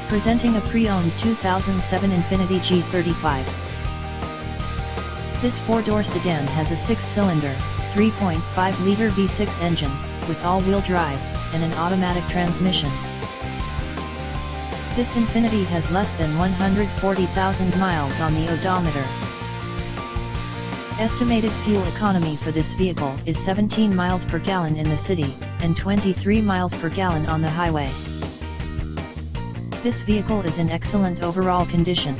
Presenting a pre-owned 2007 INFINITI G35. This four-door sedan has a 6-cylinder, 3.5-liter V6 engine, with all-wheel drive, and an automatic transmission. This INFINITI has less than 140,000 miles on the odometer. Estimated fuel economy for this vehicle is 17 miles per gallon in the city, and 23 miles per gallon on the highway. This vehicle is in excellent overall condition.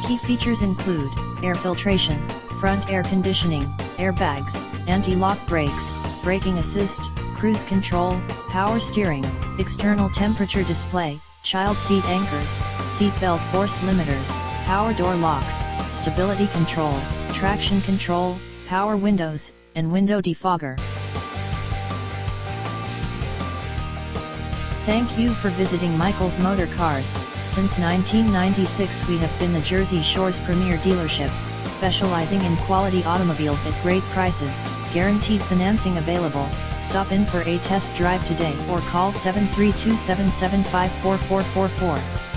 Key features include air filtration, front air conditioning, airbags, anti-lock brakes, braking assist, cruise control, power steering, external temperature display, child seat anchors, seat belt force limiters, power door locks, stability control, traction control, power windows, and window defogger. Thank you for visiting Michael's Motorcars. Since 1996 we have been the Jersey Shore's premier dealership, specializing in quality automobiles at great prices, guaranteed financing available. Stop in for a test drive today or call 732-775-4444.